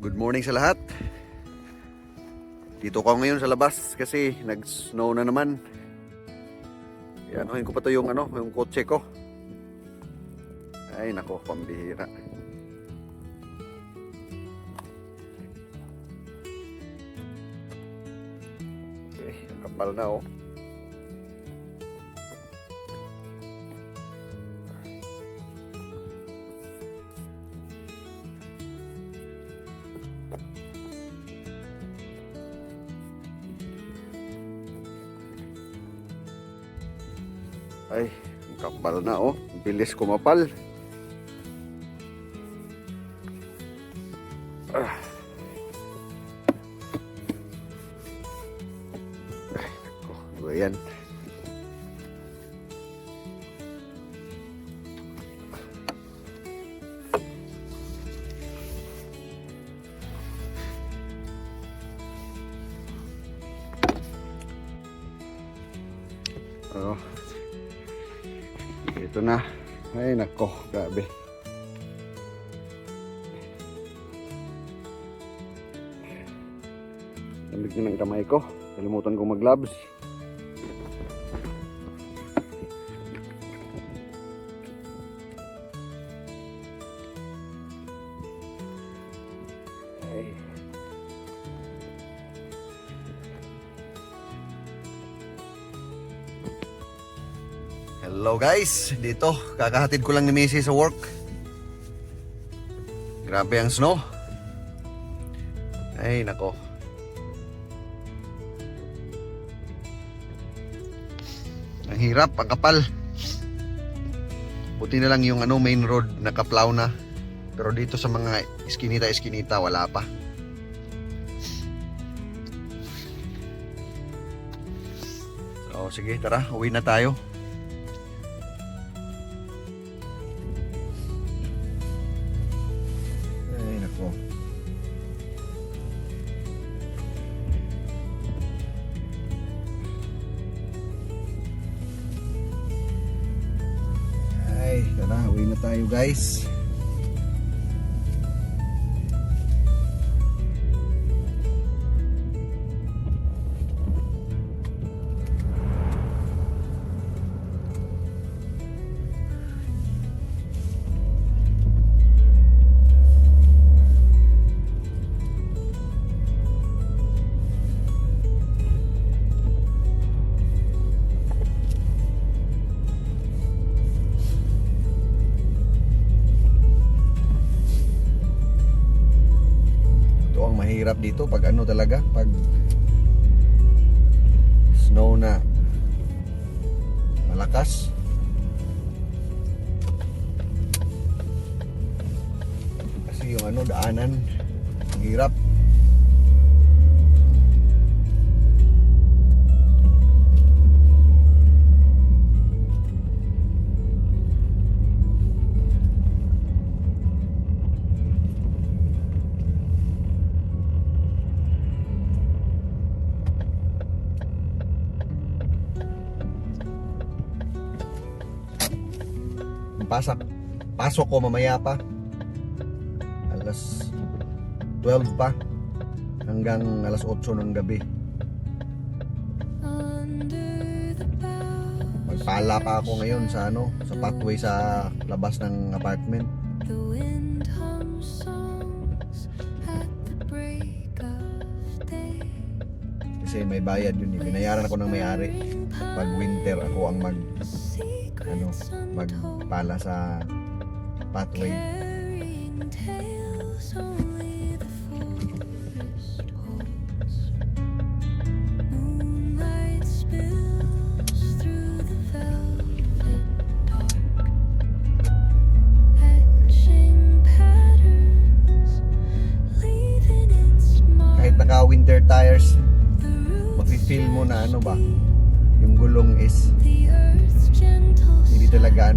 Good morning sa lahat. Dito ko ngayon sa labas kasi nag-snow na naman. Anuhin ko pa to yung yung kotse ko. Ay nako, pambihira. Okay, ang kapal na oh. Ay, ang kapal na oh. Bilis kumapal. Ay, nako. Ayan. Oh. Ito na. Ay nako, grabe. Lamig na ng kamay ko. Kalimutan ko mag-gloves. Ay. Hello guys, dito kakahatid ko lang ni Missy sa work. Grabe ang snow. Ay nako. Ang hirap, ang kapal. Buti na lang yung main road nakaplaw na. Pero dito sa mga iskinita wala pa. So sige, tara, uwi na tayo. Ay, tara, uwi na tayo guys. Mahirap dito pag talaga, pag snow na malakas. Kasi yung daanan ang hirap. Pasok ko mamaya pa. Alas 12 pa. Hanggang alas 8 ng gabi. Magpala pa ako ngayon sa sa pathway sa labas ng apartment. Kasi may bayad yun eh. Binayaran ako ng may-ari. Pag winter ako ang magpala sa pathway. Kahit naka winter tires, mafe-feel mo na yung gulong is hindi talaga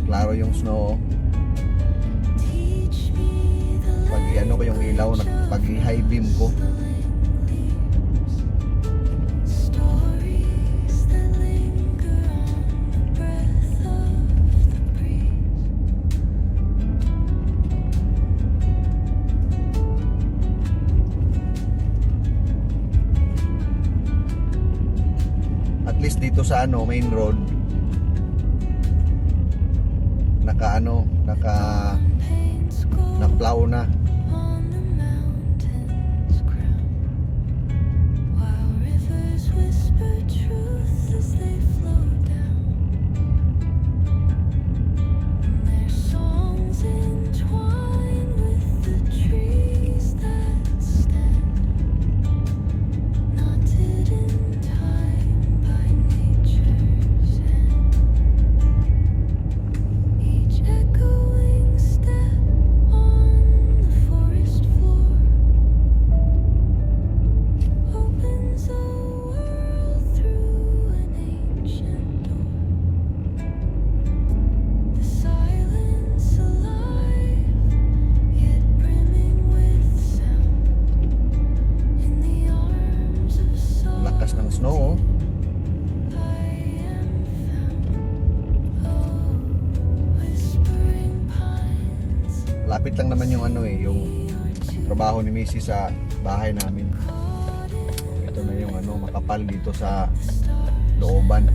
klaro yung snow. Pag ano ko yung ilaw, pag high beam ko. At least dito sa ano, main road, naka-plow na. Ng snow, oh. Lapit lang naman yung ano yung trabaho ni Missy sa bahay namin. Ito na yung ano, makapal dito sa looban.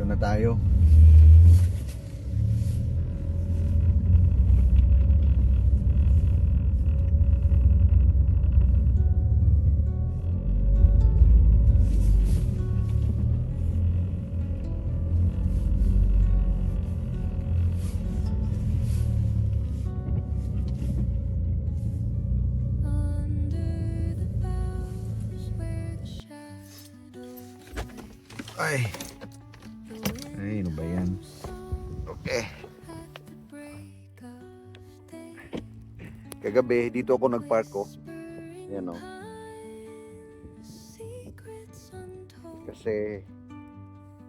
Na tayo. Ay. Ay, ano ba yan? Okay. Kagabi, dito ako nagpark ko. Yan o. Kasi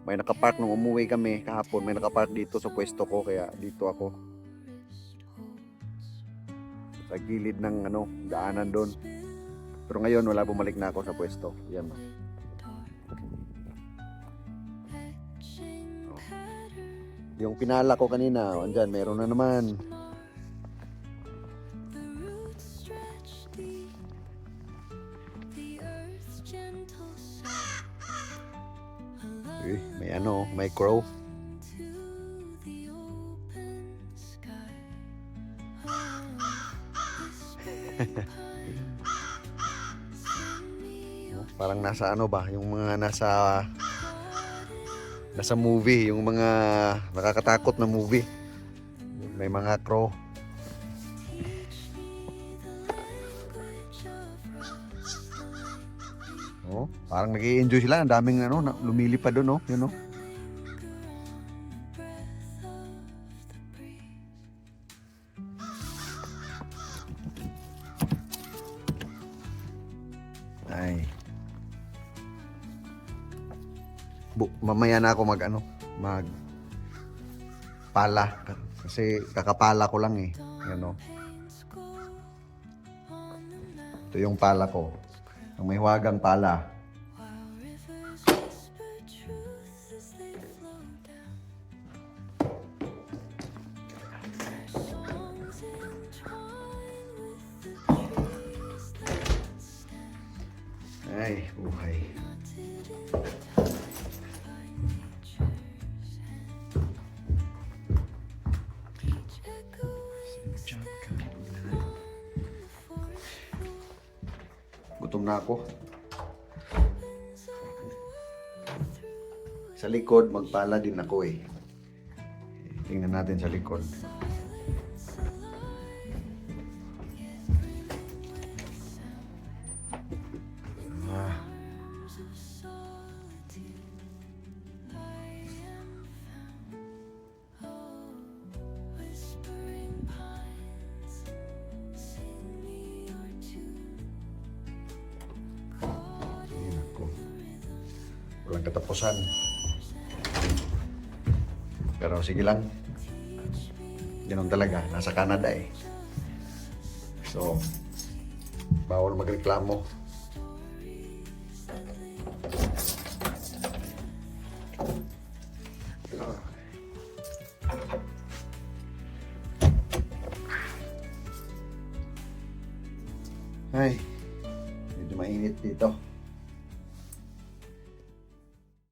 may nakapark nung umuwi kami kahapon. May nakapark dito sa pwesto ko. Kaya dito ako. Sa gilid ng ano, daanan doon. Pero ngayon wala, bumalik na ako sa pwesto. Yan o. Yung pinala ko kanina, andyan, meron na naman. May ano, may crow. Parang nasa ano ba, yung mga nasa movie, yung mga nakakatakot na movie. May mga crow. Oh, parang nag-i-enjoy sila. Ang daming ano, lumilipad doon, oh. Yun, oh. Ay. Mamaya na ako mag pala kasi kakapala ko lang eh. Ano? Ito yung pala ko. Ang may huwagang pala. Ay, buhay. Gutom na ako. Sa likod, magpala din ako eh. Tingnan natin sa likod. Ah. Ayun ako. Walang katapusan. Pero sige lang. Ganun talaga. Nasa Canada eh. So, bawal magreklamo. Ay, medyo mainit dito.